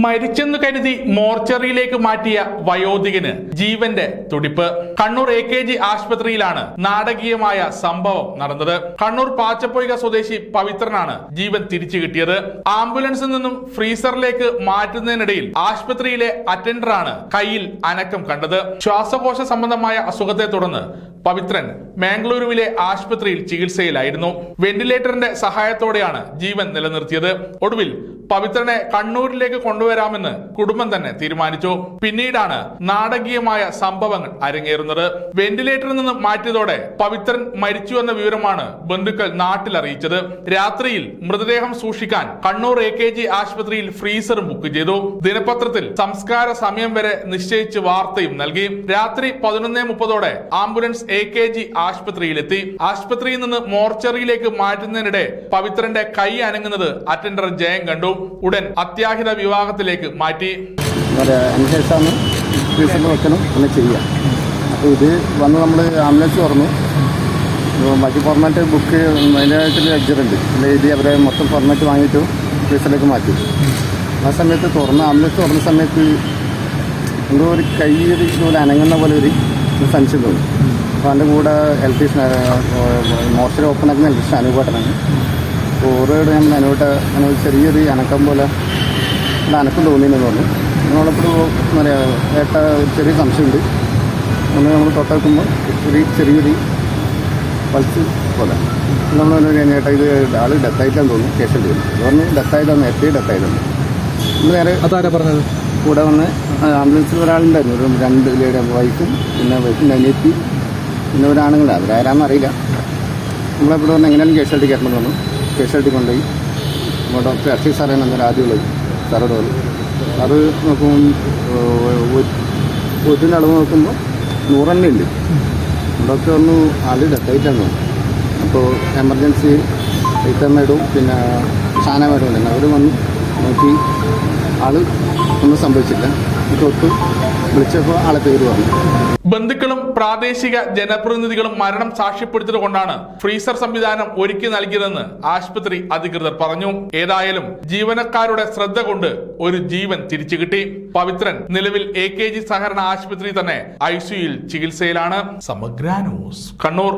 മരിച്ചെന്ന് കരുതി മോർച്ചറിയിലേക്ക് മാറ്റിയ വയോധികന് ജീവന്റെ തുടിപ്പ്. കണ്ണൂർ AKG ആശുപത്രിയിലാണ് നാടകീയമായ സംഭവം നടന്നത്. കണ്ണൂർ പാച്ചപ്പൊയ്ക സ്വദേശി പവിത്രനാണ് ജീവൻ തിരിച്ചു കിട്ടിയത്. ആംബുലൻസിൽ നിന്നും ഫ്രീസറിലേക്ക് മാറ്റുന്നതിനിടയിൽ ആശുപത്രിയിലെ അറ്റൻഡറാണ് കയ്യിൽ അനക്കം കണ്ടത്. ശ്വാസകോശ സംബന്ധമായ അസുഖത്തെ തുടർന്ന് പവിത്രൻ മാംഗ്ലൂരുവിലെ ആശുപത്രിയിൽ ചികിത്സയിലായിരുന്നു. വെന്റിലേറ്ററിന്റെ സഹായത്തോടെയാണ് ജീവൻ നിലനിർത്തിയത്. ഒടുവിൽ പവിത്രനെ കണ്ണൂരിലേക്ക് കൊണ്ടുവരാമെന്ന് കുടുംബം തന്നെ തീരുമാനിച്ചു. പിന്നീടാണ് നാടകീയമായ സംഭവങ്ങൾ അരങ്ങേറുന്നത്. വെന്റിലേറ്ററിൽ നിന്ന് മാറ്റിയതോടെ പവിത്രൻ മരിച്ചുവെന്ന വിവരമാണ് ബന്ധുക്കൾ നാട്ടിൽ അറിയിച്ചത്. രാത്രിയിൽ മൃതദേഹം സൂക്ഷിക്കാൻ കണ്ണൂർ AKG ആശുപത്രിയിൽ ഫ്രീസർ ബുക്ക് ചെയ്തു. ദിനപത്രത്തിൽ സംസ്കാര സമയം വരെ നിശ്ചയിച്ച് വാർത്തയും നൽകി. രാത്രി 11:30 ആംബുലൻസ് AKG ആശുപത്രിയിലെത്തി. ആശുപത്രിയിൽ നിന്ന് മോർച്ചറിയിലേക്ക് മാറ്റുന്നതിനിടെ പവിത്രന്റെ കൈ അനങ്ങുന്നത് അറ്റൻഡർ ജയൻ കണ്ടു. ഉടൻ അത്യാഹിത വിഭാഗത്തിലേക്ക് മാറ്റി. അതിനുശേഷമാണ് ഫ്രീസറിൽ വെക്കണം അങ്ങനെ ചെയ്യുക. അപ്പോൾ ഇത് വന്ന് നമ്മൾ ആംബുലൻസ് തുറന്നു. ബാക്കി ഫോർമാറ്റ് ബുക്ക് അതിനായിട്ടുള്ള ലെഡ്ജറുണ്ട് എഴുതി അവരെ മൊത്തം ഫോർമാറ്റ് വാങ്ങിയിട്ട് ഫ്രീസറിലേക്ക് മാറ്റി. ആ സമയത്ത് ആംബുലൻസ് തുറന്ന സമയത്ത് എന്തോ ഒരു കൈ ഇതുപോലെ അനങ്ങുന്ന പോലെ ഒരു സംശയം തോന്നി. അപ്പോൾ അതിൻ്റെ കൂടെ ഇലക്ട്രീഷ്യൻ മോർച്ചറി ഓപ്പൺ ആക്കുന്ന ഇലക്ട്രീഷ്യൻ അനുഭവട്ടനാണ്. അപ്പോൾ ഓരോട് നമ്മൾ അനുഭവ ചെറിയൊരു അനക്കം പോലെ അനക്കം തോന്നിയെന്ന് തോന്നുന്നു. നമ്മളെപ്പോഴും എന്താ പറയുക ഏട്ട ചെറിയ സംശയമുണ്ട്. നമ്മൾ തൊട്ടേക്കുമ്പോൾ ചെറിയൊരു പൾസ് പോലെ നമ്മൾ ഏട്ടാ ഇത് ആൾ ഡെത്തായിട്ടാന്ന് തോന്നുന്നു. കേസിൽ പറഞ്ഞ് ഡെത്തായതാണ് നേരത്തെ ഡെത്തായതാണ്. നമ്മൾ നേരെ അതാരാ പറഞ്ഞത്? കൂടെ വന്ന് ആംബുലൻസിൽ ഒരാളുണ്ടായിരുന്നു. ഒരു 2 ലേഡി വൈഫും പിന്നെ വൈഫിൻ്റെ അനിയത്തി പിന്നെ ഒരാണുങ്ങളുണ്ട്. അവരാരാണെന്ന് അറിയില്ല. നമ്മളെപ്പോഴും പറഞ്ഞാൽ എങ്ങനെയാലും കേസെടുത്തി കയറണമെന്ന് പറഞ്ഞു. കേസെടുത്തി കൊണ്ടുപോയി നമ്മുടെ ഡോക്ടർ അക്ഷയ് സാറാണ് അന്നേരം ആദ്യമുള്ളത്. സാറോട് പറഞ്ഞു. അത് നോക്കുമ്പോൾ ഒറ്റിൻ്റെ അളവ് നോക്കുമ്പോൾ 100 ഉണ്ട്. ഡോക്ടർ പറഞ്ഞു ആൾ ഡെത്തായിട്ടാണ് തോന്നുന്നു. അപ്പോൾ എമർജൻസി ഐറ്റമേഡും പിന്നെ ഷാന മേഡം ഉണ്ടായിരുന്നു. അവർ വന്ന് നോക്കി ആൾ ഒന്നും സംഭവിച്ചില്ല. തൊട്ട് വിളിച്ചപ്പോൾ ആളെ പേര് പറഞ്ഞു. ബന്ധുക്കളും പ്രാദേശിക ജനപ്രതിനിധികളും മരണം സാക്ഷ്യപ്പെടുത്തിയത് കൊണ്ടാണ് ഫ്രീസർ സംവിധാനം ഒരുക്കി നൽകിയതെന്ന് ആശുപത്രി അധികൃതർ പറഞ്ഞു. ഏതായാലും ജീവനക്കാരുടെ ശ്രദ്ധ കൊണ്ട് ഒരു ജീവൻ തിരിച്ചു കിട്ടി. പവിത്രൻ നിലവിൽ AKG സഹകരണ ആശുപത്രി തന്നെ ICUയിൽ ചികിത്സയിലാണ്. സമഗ്ര ന്യൂസ്, കണ്ണൂർ.